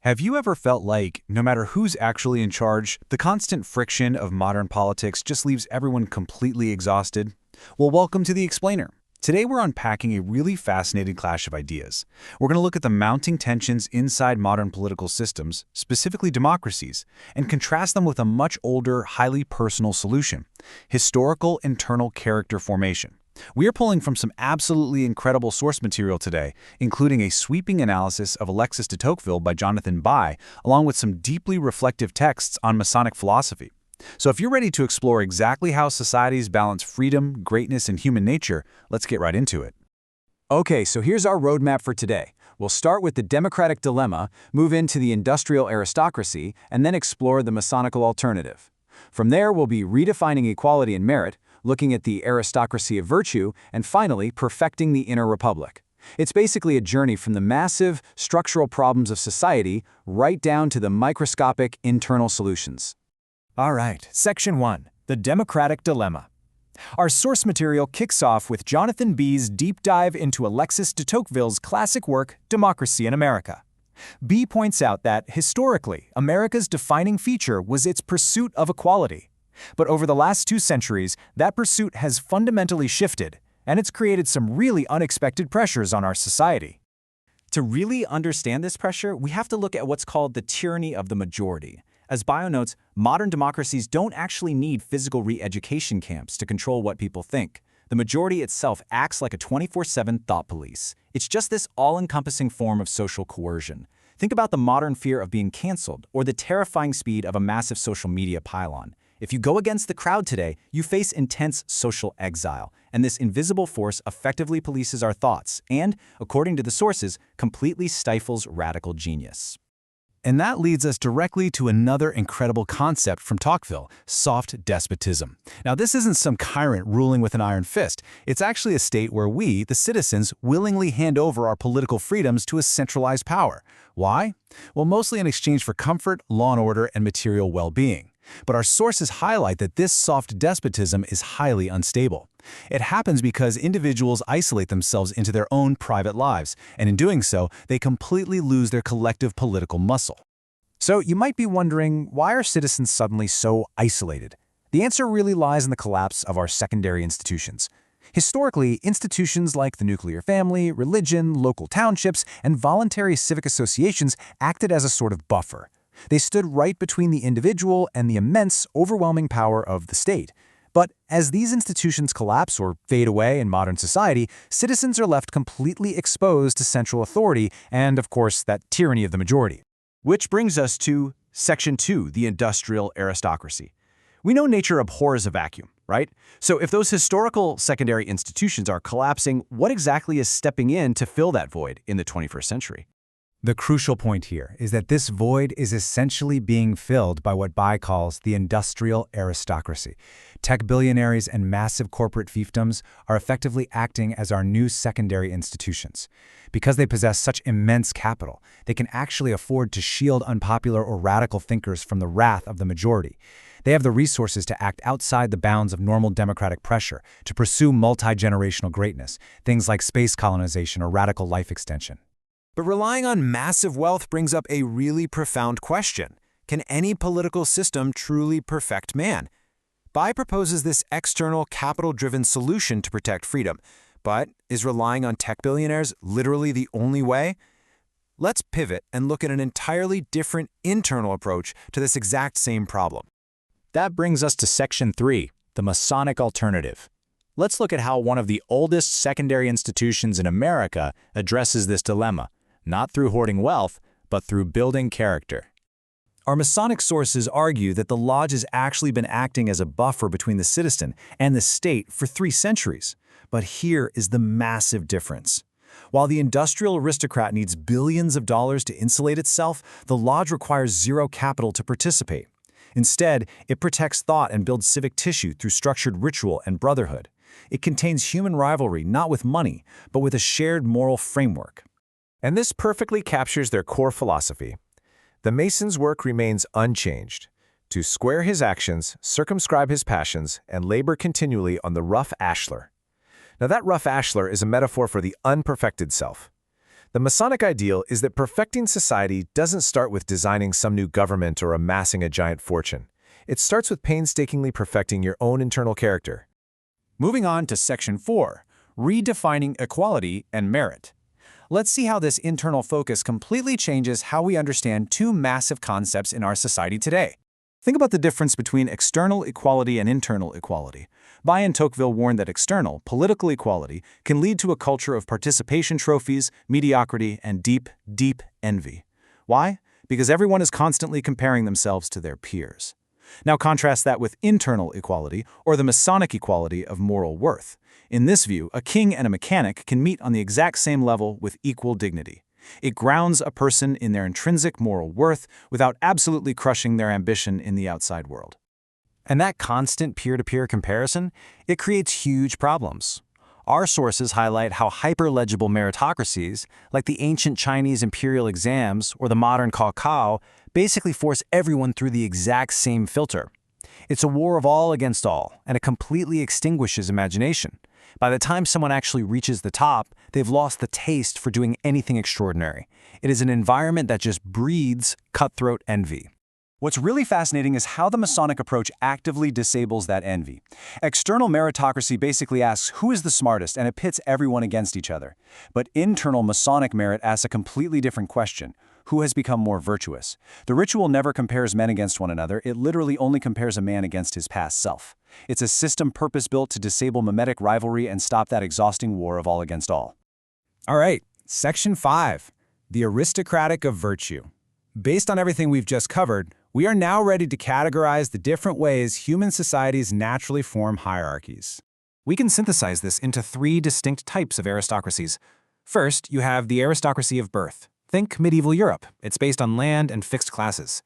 Have you ever felt like, no matter who's actually in charge, the constant friction of modern politics just leaves everyone completely exhausted? Well, welcome to The Explainer. Today we're unpacking a really fascinating clash of ideas. We're going to look at the mounting tensions inside modern political systems, specifically democracies, and contrast them with a much older, highly personal solution: historical internal character formation. We are pulling from some absolutely incredible source material today, including a sweeping analysis of Alexis de Tocqueville by Johnathan Bi, along with some deeply reflective texts on Masonic philosophy. So if you're ready to explore exactly how societies balance freedom, greatness, and human nature, let's get right into it. Okay, so here's our roadmap for today. We'll start with the democratic dilemma, move into the industrial aristocracy, and then explore the Masonical alternative. From there, we'll be redefining equality and merit, looking at the aristocracy of virtue, and finally, perfecting the inner republic. It's basically a journey from the massive, structural problems of society right down to the microscopic internal solutions. All right, Section 1, the democratic dilemma. Our source material kicks off with Johnathan Bi's deep dive into Alexis de Tocqueville's classic work, Democracy in America. Bi points out that, historically, America's defining feature was its pursuit of equality. But over the last 2 centuries, that pursuit has fundamentally shifted, and it's created some really unexpected pressures on our society. To really understand this pressure, we have to look at what's called the tyranny of the majority. As Bio notes, modern democracies don't actually need physical re-education camps to control what people think. The majority itself acts like a 24/7 thought police. It's just this all-encompassing form of social coercion. Think about the modern fear of being canceled or the terrifying speed of a massive social media pylon. If you go against the crowd today, you face intense social exile, and this invisible force effectively polices our thoughts and, according to the sources, completely stifles radical genius. And that leads us directly to another incredible concept from Tocqueville: soft despotism. Now, this isn't some tyrant ruling with an iron fist. It's actually a state where we, the citizens, willingly hand over our political freedoms to a centralized power. Why? Well, mostly in exchange for comfort, law and order, and material well-being. But our sources highlight that this soft despotism is highly unstable. It happens because individuals isolate themselves into their own private lives, and in doing so, they completely lose their collective political muscle. So you might be wondering, why are citizens suddenly so isolated? The answer really lies in the collapse of our secondary institutions. Historically, institutions like the nuclear family, religion, local townships, and voluntary civic associations acted as a sort of buffer. They stood right between the individual and the immense, overwhelming power of the state. But as these institutions collapse or fade away in modern society, citizens are left completely exposed to central authority and, of course, that tyranny of the majority. Which brings us to Section 2, the industrial aristocracy. We know nature abhors a vacuum, right? So if those historical secondary institutions are collapsing, what exactly is stepping in to fill that void in the 21st century? The crucial point here is that this void is essentially being filled by what Bi calls the industrial aristocracy. Tech billionaires and massive corporate fiefdoms are effectively acting as our new secondary institutions. Because they possess such immense capital, they can actually afford to shield unpopular or radical thinkers from the wrath of the majority. They have the resources to act outside the bounds of normal democratic pressure, to pursue multi-generational greatness, things like space colonization or radical life extension. But relying on massive wealth brings up a really profound question. Can any political system truly perfect man? Bi proposes this external, capital-driven solution to protect freedom. But is relying on tech billionaires literally the only way? Let's pivot and look at an entirely different internal approach to this exact same problem. That brings us to Section 3, the Masonic alternative. Let's look at how one of the oldest secondary institutions in America addresses this dilemma, not through hoarding wealth, but through building character. Our Masonic sources argue that the lodge has actually been acting as a buffer between the citizen and the state for 3 centuries. But here is the massive difference. While the industrial aristocrat needs billions of dollars to insulate itself, the lodge requires zero capital to participate. Instead, it protects thought and builds civic tissue through structured ritual and brotherhood. It contains human rivalry not with money, but with a shared moral framework. And this perfectly captures their core philosophy. The Mason's work remains unchanged: to square his actions, circumscribe his passions, and labor continually on the rough ashlar. Now that rough ashlar is a metaphor for the unperfected self. The Masonic ideal is that perfecting society doesn't start with designing some new government or amassing a giant fortune. It starts with painstakingly perfecting your own internal character. Moving on to Section 4, redefining equality and merit. Let's see how this internal focus completely changes how we understand two massive concepts in our society today. Think about the difference between external equality and internal equality. Bi and Toqueville warned that external, political equality can lead to a culture of participation trophies, mediocrity, and deep, deep envy. Why? Because everyone is constantly comparing themselves to their peers. Now contrast that with internal equality, or the Masonic equality of moral worth. In this view, a king and a mechanic can meet on the exact same level with equal dignity. It grounds a person in their intrinsic moral worth without absolutely crushing their ambition in the outside world. And that constant peer-to-peer comparison, it creates huge problems. Our sources highlight how hyper-legible meritocracies, like the ancient Chinese imperial exams or the modern Cao, basically force everyone through the exact same filter. It's a war of all against all, and it completely extinguishes imagination. By the time someone actually reaches the top, they've lost the taste for doing anything extraordinary. It is an environment that just breeds cutthroat envy. What's really fascinating is how the Masonic approach actively disables that envy. External meritocracy basically asks who is the smartest, and it pits everyone against each other. But internal Masonic merit asks a completely different question. Who has become more virtuous? The ritual never compares men against one another. It literally only compares a man against his past self. It's a system purpose-built to disable mimetic rivalry and stop that exhausting war of all against all. All right, Section 5, the aristocratic of virtue. Based on everything we've just covered, we are now ready to categorize the different ways human societies naturally form hierarchies. We can synthesize this into three distinct types of aristocracies. First, you have the aristocracy of birth. Think medieval Europe. It's based on land and fixed classes.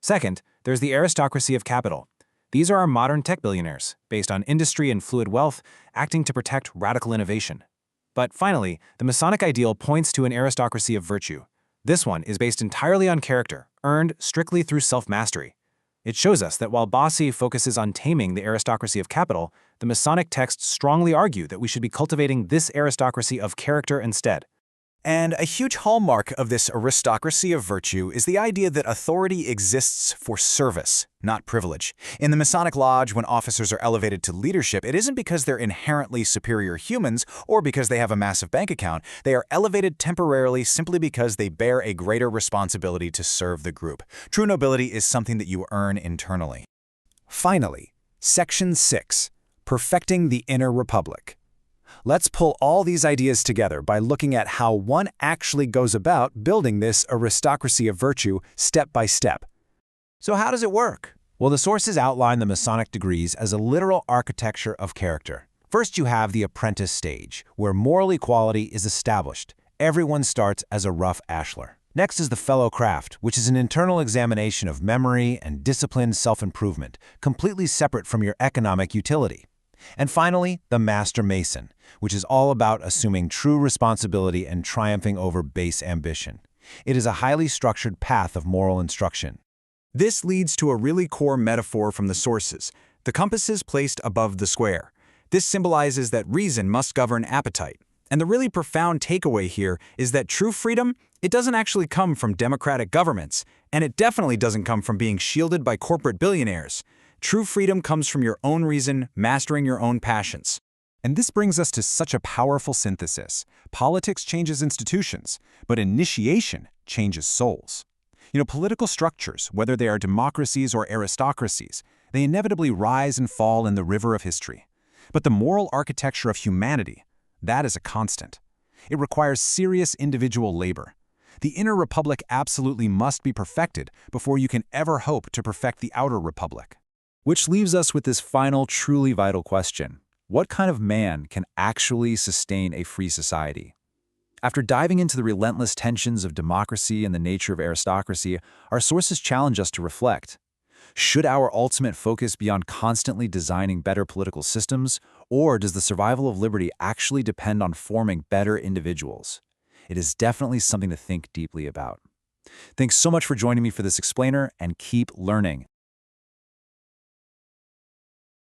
Second, there's the aristocracy of capital. These are our modern tech billionaires, based on industry and fluid wealth, acting to protect radical innovation. But finally, the Masonic ideal points to an aristocracy of virtue. This one is based entirely on character, earned strictly through self-mastery. It shows us that while Bossi focuses on taming the aristocracy of capital, the Masonic texts strongly argue that we should be cultivating this aristocracy of character instead. And a huge hallmark of this aristocracy of virtue is the idea that authority exists for service, not privilege. In the Masonic Lodge, when officers are elevated to leadership, it isn't because they're inherently superior humans or because they have a massive bank account. They are elevated temporarily simply because they bear a greater responsibility to serve the group. True nobility is something that you earn internally. Finally, Section 6, perfecting the inner republic. Let's pull all these ideas together by looking at how one actually goes about building this aristocracy of virtue step by step. So how does it work? Well, the sources outline the Masonic degrees as a literal architecture of character. First, you have the apprentice stage, where moral equality is established. Everyone starts as a rough ashlar. Next is the fellow craft, which is an internal examination of memory and disciplined self-improvement, completely separate from your economic utility. And finally, the Master Mason, which is all about assuming true responsibility and triumphing over base ambition. It is a highly structured path of moral instruction. This leads to a really core metaphor from the sources, the compasses placed above the square. This symbolizes that reason must govern appetite. And the really profound takeaway here is that true freedom, it doesn't actually come from democratic governments, and it definitely doesn't come from being shielded by corporate billionaires. True freedom comes from your own reason, mastering your own passions. And this brings us to such a powerful synthesis. Politics changes institutions, but initiation changes souls. Political structures, whether they are democracies or aristocracies, they inevitably rise and fall in the river of history. But the moral architecture of humanity, that is a constant. It requires serious individual labor. The inner republic absolutely must be perfected before you can ever hope to perfect the outer republic. Which leaves us with this final, truly vital question. What kind of man can actually sustain a free society? After diving into the relentless tensions of democracy and the nature of aristocracy, our sources challenge us to reflect. Should our ultimate focus be on constantly designing better political systems, or does the survival of liberty actually depend on forming better individuals? It is definitely something to think deeply about. Thanks so much for joining me for this explainer, and keep learning.